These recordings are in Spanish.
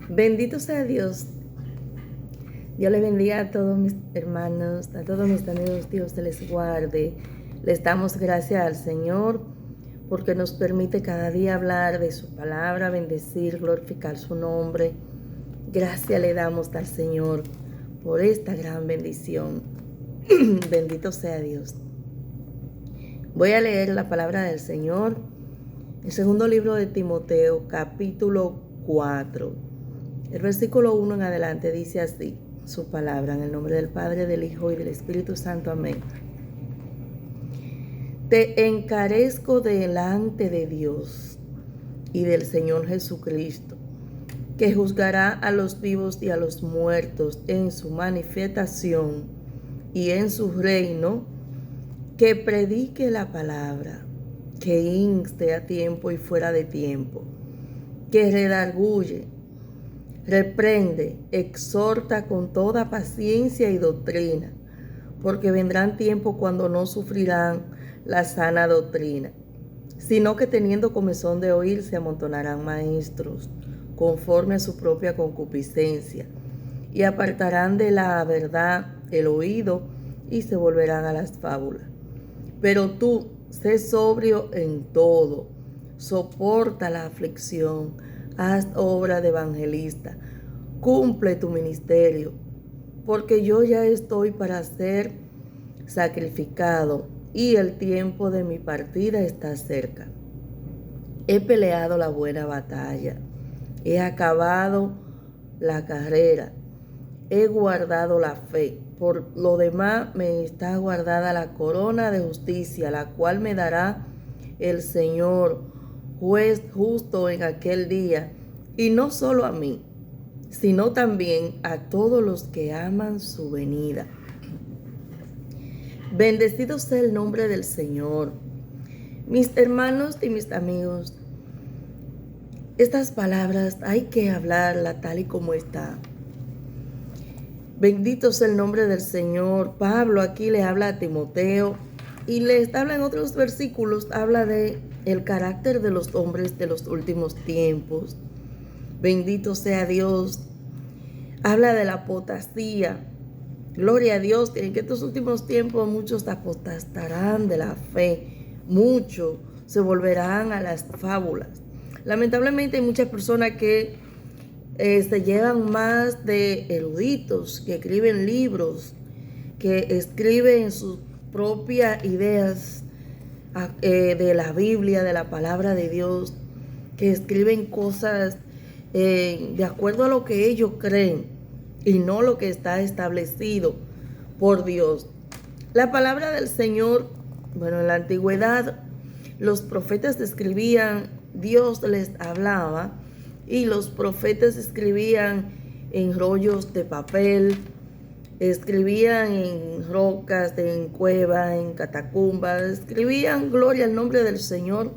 Bendito sea Dios. Dios les bendiga a todos mis hermanos, a todos mis amigos. Dios se les guarde. Les damos gracias al Señor porque nos permite cada día hablar de su palabra, bendecir, glorificar su nombre. Gracias le damos al Señor por esta gran bendición. Bendito sea Dios. Voy a leer la palabra del Señor. El segundo libro de Timoteo, capítulo 4. El versículo 1 en adelante dice así, su palabra, en el nombre del Padre, del Hijo y del Espíritu Santo. Amén. Te encarezco delante de Dios y del Señor Jesucristo, que juzgará a los vivos y a los muertos en su manifestación y en su reino, que predique la palabra, que inste a tiempo y fuera de tiempo, que redarguye, reprende, exhorta con toda paciencia y doctrina, porque vendrán tiempos cuando no sufrirán la sana doctrina, sino que teniendo comezón de oír se amontonarán maestros, conforme a su propia concupiscencia, y apartarán de la verdad el oído y se volverán a las fábulas. Pero tú, sé sobrio en todo, soporta la aflicción, haz obra de evangelista, cumple tu ministerio, porque yo ya estoy para ser sacrificado y el tiempo de mi partida está cerca. He peleado la buena batalla, he acabado la carrera, he guardado la fe. Por lo demás me está guardada la corona de justicia, la cual me dará el Señor, juez justo en aquel día, y no solo a mí, sino también a todos los que aman su venida. Bendecido sea el nombre del Señor. Mis hermanos y mis amigos, estas palabras hay que hablarlas tal y como está. Bendito sea el nombre del Señor. Pablo aquí le habla a Timoteo y les habla en otros versículos, habla de el carácter de los hombres de los últimos tiempos. Bendito sea Dios. Habla de la apostasía. Gloria a Dios, que en estos últimos tiempos muchos apostarán de la fe. Muchos se volverán a las fábulas. Lamentablemente hay muchas personas que se llevan más de eruditos, que escriben libros, que escriben sus propias ideas de la Biblia, de la palabra de Dios, que escriben cosas de acuerdo a lo que ellos creen y no lo que está establecido por Dios. La palabra del Señor, bueno, en la antigüedad los profetas escribían, Dios les hablaba, y los profetas escribían en rollos de papel, escribían en rocas, en cuevas, en catacumbas, escribían gloria al nombre del Señor,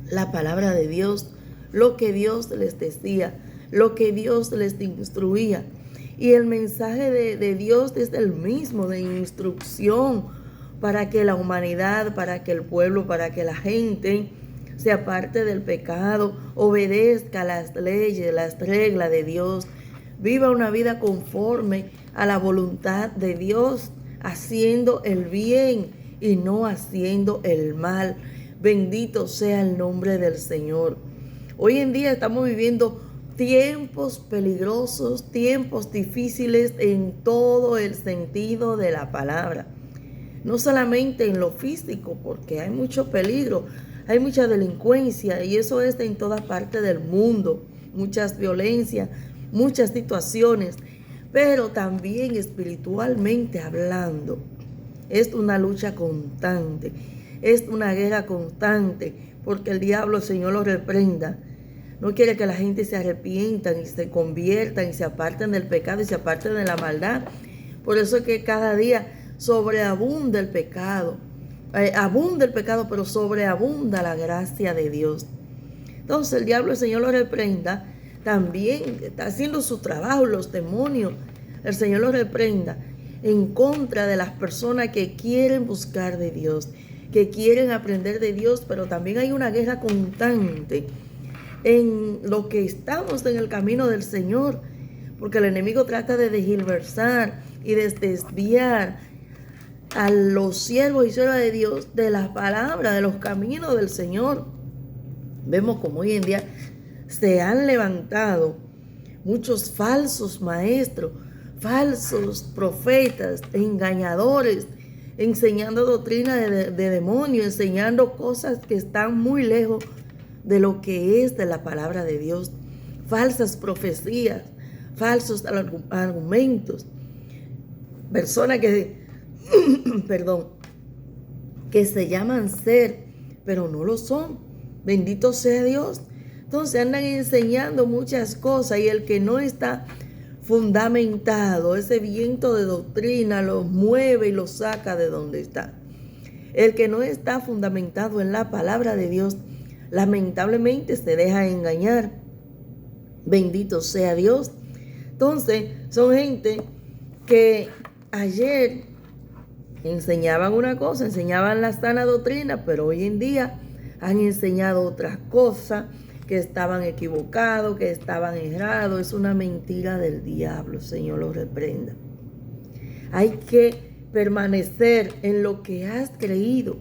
la palabra de Dios, lo que Dios les decía, lo que Dios les instruía. Y el mensaje de Dios es el mismo, de instrucción para que la humanidad, para que el pueblo, para que la gente se aparte del pecado, obedezca las leyes, las reglas de Dios, viva una vida conforme a la voluntad de Dios, haciendo el bien y no haciendo el mal. Bendito sea el nombre del Señor. Hoy en día estamos viviendo tiempos peligrosos, tiempos difíciles en todo el sentido de la palabra. No solamente en lo físico, porque hay mucho peligro, hay mucha delincuencia y eso es en toda parte del mundo, muchas violencias, muchas situaciones, pero también espiritualmente hablando. Es una lucha constante, es una guerra constante, porque el diablo, el Señor lo reprenda, no quiere que la gente se arrepientan y se conviertan y se aparten del pecado y se aparten de la maldad. Por eso es que cada día sobreabunda el pecado. Abunda el pecado, pero sobreabunda la gracia de Dios. Entonces el diablo, el Señor lo reprenda, también está haciendo su trabajo, los demonios, el Señor lo reprenda en contra de las personas que quieren buscar de Dios, que quieren aprender de Dios, pero también hay una guerra constante en lo que estamos en el camino del Señor, porque el enemigo trata de tergiversar y de desviar a los siervos y siervas de Dios de la palabra, de los caminos del Señor. Vemos como hoy en día se han levantado muchos falsos maestros, falsos profetas, engañadores, enseñando doctrina de demonios, enseñando cosas que están muy lejos de lo que es de la palabra de Dios. Falsas profecías, falsos argumentos. Personas que, que se llaman ser, pero no lo son. Bendito sea Dios. Entonces andan enseñando muchas cosas y el que no está fundamentado, ese viento de doctrina lo mueve y lo saca de donde está. El que no está fundamentado en la palabra de Dios, lamentablemente se deja engañar. Bendito sea Dios. Entonces son gente que ayer enseñaban una cosa, enseñaban la sana doctrina, pero hoy en día han enseñado otras cosas, que estaban equivocados, que estaban errados. Es una mentira del diablo, Señor lo reprenda. Hay que permanecer en lo que has creído.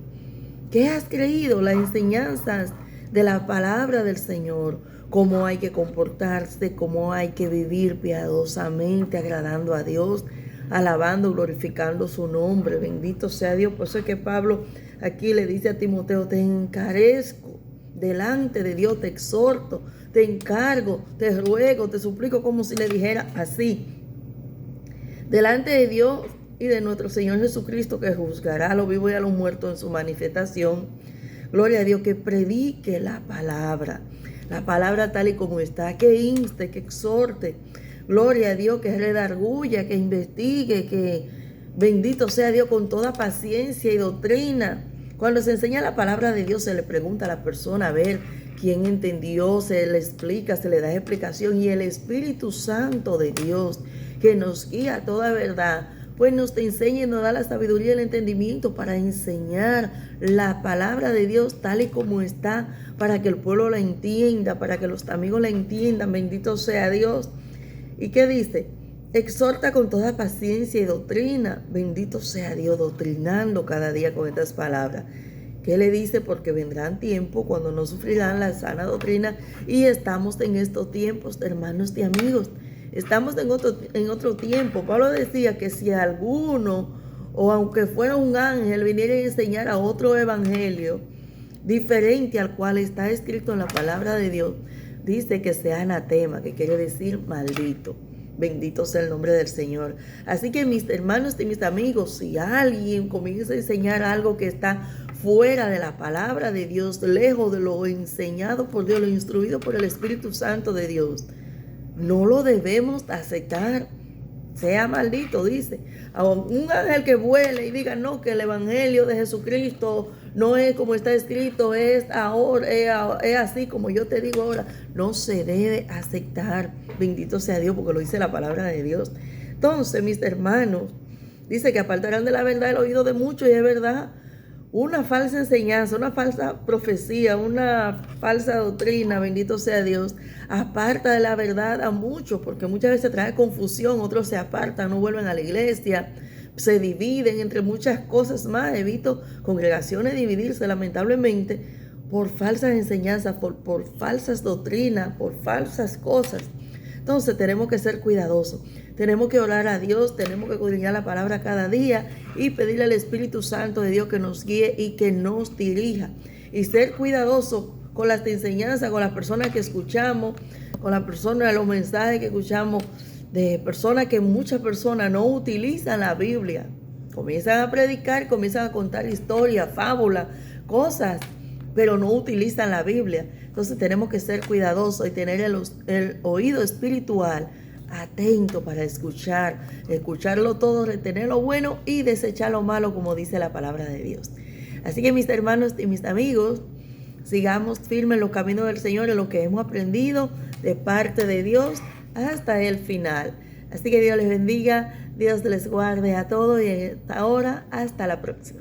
¿Qué has creído? Las enseñanzas de la palabra del Señor. Cómo hay que comportarse, cómo hay que vivir piadosamente, agradando a Dios, alabando, glorificando su nombre. Bendito sea Dios. Por eso es que Pablo aquí le dice a Timoteo: te encarezco delante de Dios, te exhorto, te encargo, te ruego, te suplico, como si le dijera así, delante de Dios y de nuestro Señor Jesucristo, que juzgará a los vivos y a los muertos en su manifestación. Gloria a Dios, que predique la palabra tal y como está, que inste, que exhorte. Gloria a Dios, que redarguya, que investigue, que bendito sea Dios, con toda paciencia y doctrina. Cuando se enseña la palabra de Dios, se le pregunta a la persona a ver quién entendió, se le explica, se le da explicación, y el Espíritu Santo de Dios, que nos guía a toda verdad, pues nos te enseña y nos da la sabiduría y el entendimiento para enseñar la palabra de Dios tal y como está, para que el pueblo la entienda, para que los amigos la entiendan. Bendito sea Dios. ¿Y qué dice? Exhorta con toda paciencia y doctrina. Bendito sea Dios, doctrinando cada día con estas palabras. ¿Qué le dice? Porque vendrán tiempos cuando no sufrirán la sana doctrina, y estamos en estos tiempos, hermanos y amigos. Estamos en otro tiempo. Pablo decía que si alguno, o aunque fuera un ángel, viniera a enseñar a otro evangelio diferente al cual está escrito en la palabra de Dios, dice que sea anatema, que quiere decir maldito. Bendito sea el nombre del Señor. Así que mis hermanos y mis amigos, si alguien comienza a enseñar algo que está fuera de la palabra de Dios, lejos de lo enseñado por Dios, lo instruido por el Espíritu Santo de Dios, no lo debemos aceptar. Sea maldito, dice. A un ángel que vuele y diga no, que el evangelio de Jesucristo no es como está escrito, es ahora, es así como yo te digo ahora, no se debe aceptar. Bendito sea Dios, porque lo dice la palabra de Dios. Entonces, mis hermanos, dice que apartarán de la verdad el oído de muchos, y es verdad. Una falsa enseñanza, una falsa profecía, una falsa doctrina, bendito sea Dios, aparta de la verdad a muchos, porque muchas veces trae confusión. Otros se apartan, no vuelven a la iglesia, se dividen entre muchas cosas más. He visto congregaciones dividirse lamentablemente por falsas enseñanzas, por falsas doctrinas, por falsas cosas. Entonces tenemos que ser cuidadosos, tenemos que orar a Dios, tenemos que escudriñar la palabra cada día y pedirle al Espíritu Santo de Dios que nos guíe y que nos dirija. Y ser cuidadosos con las enseñanzas, con las personas que escuchamos, con las personas, los mensajes que escuchamos de personas que muchas personas no utilizan la Biblia. Comienzan a predicar, comienzan a contar historias, fábulas, cosas, pero no utilizan la Biblia. Entonces tenemos que ser cuidadosos y tener el oído espiritual atento para escucharlo todo, retener lo bueno y desechar lo malo, como dice la palabra de Dios. Así que mis hermanos y mis amigos, sigamos firmes en los caminos del Señor, en lo que hemos aprendido de parte de Dios hasta el final. Así que Dios les bendiga, Dios les guarde a todos, y hasta ahora, hasta la próxima.